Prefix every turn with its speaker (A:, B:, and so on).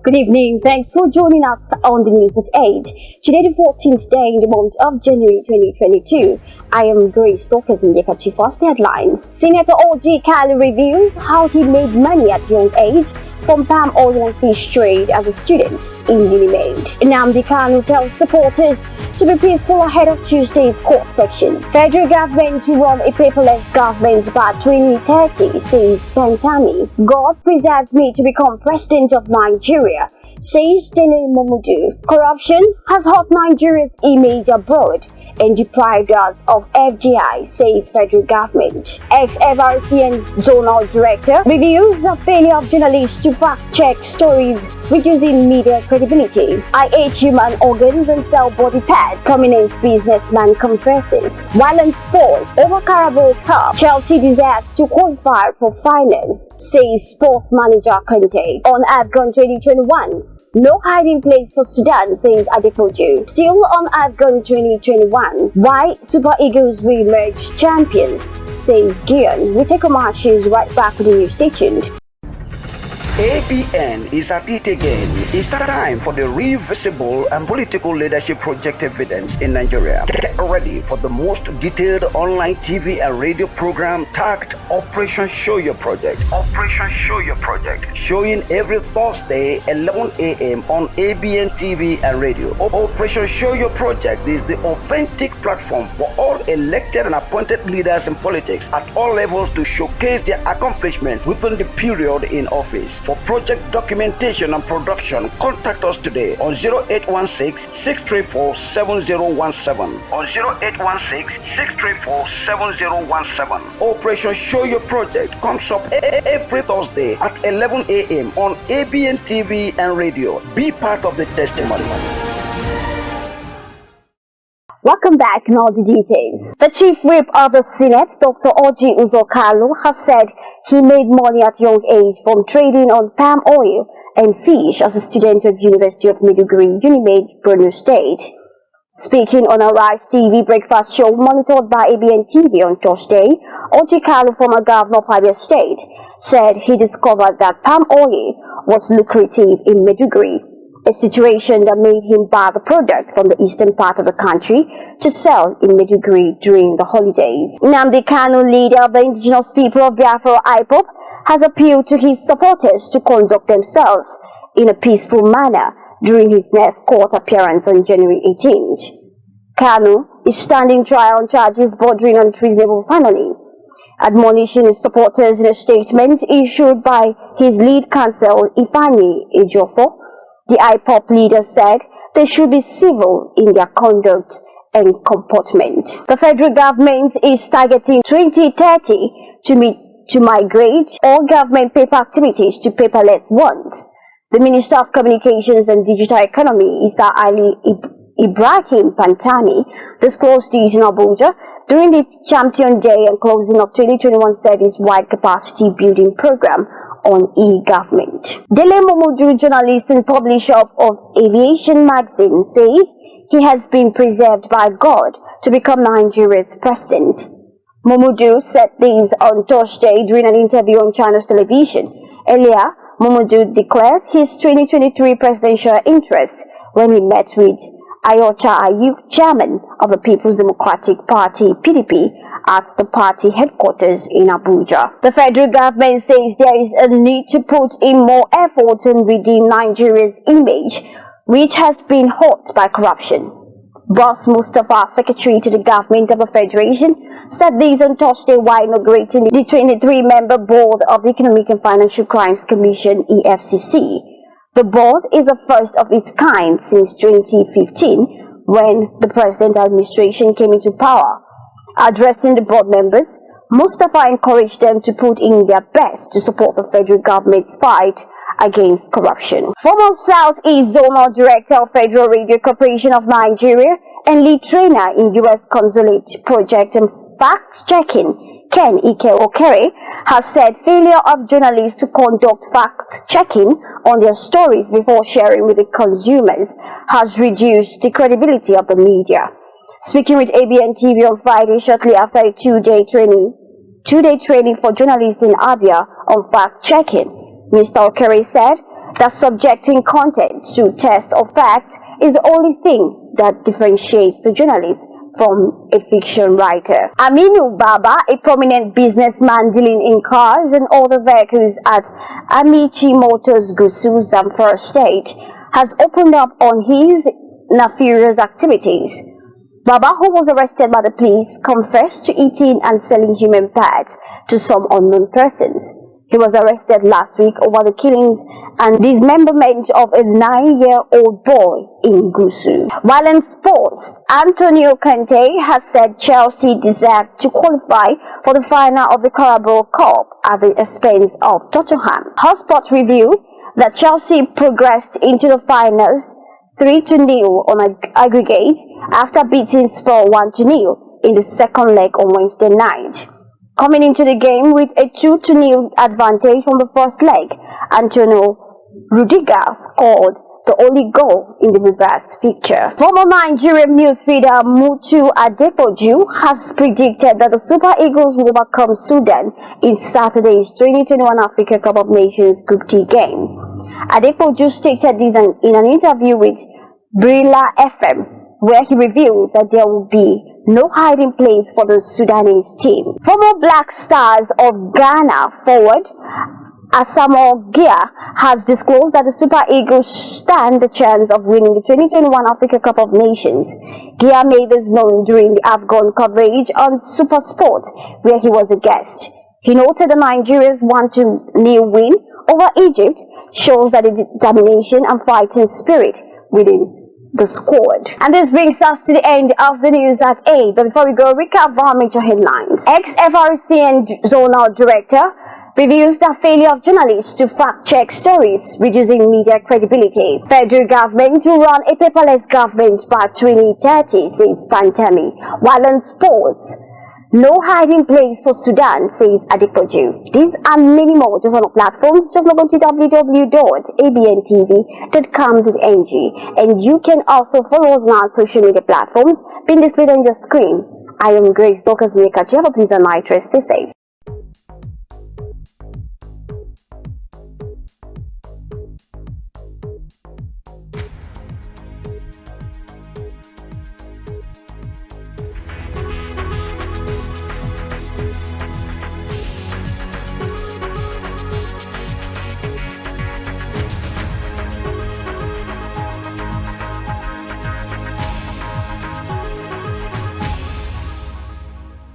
A: Good evening. Thanks for joining us on the news at 8. Today, the 14th day in the month of January 2022. I am Grace Stokers in the first headlines. Senator O.G. Kalu reveals how he made money at young age from palm oil and fish trade as a student in Unimed. Nnamdi Kanu tells supporters to be peaceful ahead of Tuesday's court sections. Federal government to run a paperless government by 2030, says Pantami. God preserved me to become president of Nigeria, says Dele Momodu. Corruption has hurt Nigeria's image abroad and deprived us of FDI, says federal government. Ex-FRCN zonal director reviews the failure of journalists to fact-check stories, reducing media credibility. I ate human organs and sell body parts, prominent businessman confesses. Violent sports over Carabao Cup. Chelsea deserves to qualify for finals, says sports manager Conte. On AFCON 2021, no hiding place for Sudan, says Adepoju. Still on AFCON 2021, why Super Eagles will emerge champions, says Gion. We take commercials right back with the news station.
B: ABN is at it again. It's time for the Reversible and Political Leadership Project evidence in Nigeria. Get ready for the most detailed online TV and radio program tagged Operation Show Your Project. Operation Show Your Project. Showing every Thursday 11 a.m. on ABN TV and radio. Operation Show Your Project is the authentic platform for all elected and appointed leaders in politics at all levels to showcase their accomplishments within the period in office. For project documentation and production, contact us today on 0816-634-7017. On 0816-634-7017. Operation Show Your Project comes up every Thursday at 11 a.m. on ABN TV and radio. Be part of the testimony.
A: Welcome back and all the details. The Chief Whip of the Senate, Dr. O.G. Kalu, has said he made money at young age from trading on palm oil and fish as a student of University of Maiduguri, Unimed, Borno State. Speaking on a Rise TV breakfast show monitored by ABN TV on Thursday, O.G. Kalu, former governor of Abia State, said he discovered that palm oil was lucrative in Maiduguri, a situation that made him buy the product from the eastern part of the country to sell in Maiduguri during the holidays. Nnamdi Kanu, leader of the indigenous people of Biafra IPOB, has appealed to his supporters to conduct themselves in a peaceful manner during his next court appearance on January 18th. Kanu is standing trial on charges bordering on treasonable felony, admonishing his supporters in a statement issued by his lead counsel Ifeanyi Ejiofor. The IPOP leader said they should be civil in their conduct and comportment. The federal government is targeting 2030 to migrate all government paper activities to paperless ones. The Minister of Communications and Digital Economy, Isa Ali Ibrahim Pantani, disclosed this in Abuja during the Champion Day and closing of 2021 Service-Wide Capacity Building Program on e-government. Dele Momodu, journalist and publisher of Aviation magazine, says he has been preserved by God to become Nigeria's president. Momodu said this on Thursday during an interview on China's television. Earlier, Momodu declared his 2023 presidential interest when he met with Ayocha Ayu, chairman of the People's Democratic Party (PDP), at the party headquarters in Abuja. The federal government says there is a need to put in more effort in redeem Nigeria's image, which has been hurt by corruption. Boss Mustafa, secretary to the government of the Federation, said this on Thursday while inaugurating the 23-member board of the Economic and Financial Crimes Commission (EFCC). The board is the first of its kind since 2015, when the president's administration came into power. Addressing the board members, Mustafa encouraged them to put in their best to support the federal government's fight against corruption. Former Southeast Zonal Director of Federal Radio Corporation of Nigeria and lead trainer in U.S. Consulate Project and Fact-Checking, Ken Ike Okere, has said failure of journalists to conduct fact-checking on their stories before sharing with the consumers has reduced the credibility of the media. Speaking with ABN TV on Friday shortly after a two-day training for journalists in Abia on fact-checking, Mr. Okere said that subjecting content to test or fact is the only thing that differentiates the journalist from a fiction writer. Aminu Baba, a prominent businessman dealing in cars and other vehicles at Amici Motors Gusu, Zamfara State, has opened up on his nefarious activities. Baba, who was arrested by the police, confessed to eating and selling human parts to some unknown persons. He was arrested last week over the killings and dismemberment of a 9-year-old boy in Gusu. While in sports, Antonio Conte has said Chelsea deserved to qualify for the final of the Carabao Cup at the expense of Tottenham. HotSpot revealed that Chelsea progressed into the finals 3-0 on aggregate after beating Spurs 1-0 in the second leg on Wednesday night. Coming into the game with a 2-0 advantage from the first leg, Antonio Rudiger scored the only goal in the reverse fixture. Former Nigerian midfielder Mutu Adepoju has predicted that the Super Eagles will overcome Sudan in Saturday's 2021 Africa Cup of Nations Group D game. Adepoju stated this in an interview with Brila FM, where he revealed that there will be no hiding place for the Sudanese team. Former Black Stars of Ghana forward Asamoah Gyan has disclosed that the Super Eagles stand the chance of winning the 2021 Africa Cup of Nations. Gyan made this known during the AFCON coverage on Super Sport, where he was a guest. He noted the Nigerians' 1-0 win over Egypt shows that the determination and fighting spirit within the squad. And this brings us to the end of the news at 8. But before we go, recap our major headlines. Ex-FRCN Zonal Director reveals the failure of journalists to fact-check stories, reducing media credibility. Federal government to run a paperless government by 2030, says Pantami. While on sports, no hiding place for Sudan, says Adepoju. These and many more just on our platforms. Just log on to www.abntv.com.ng, and you can also follow us on our social media platforms being displayed on your screen. I am Grace Dorcas Mika. Please on my trust. Stay safe.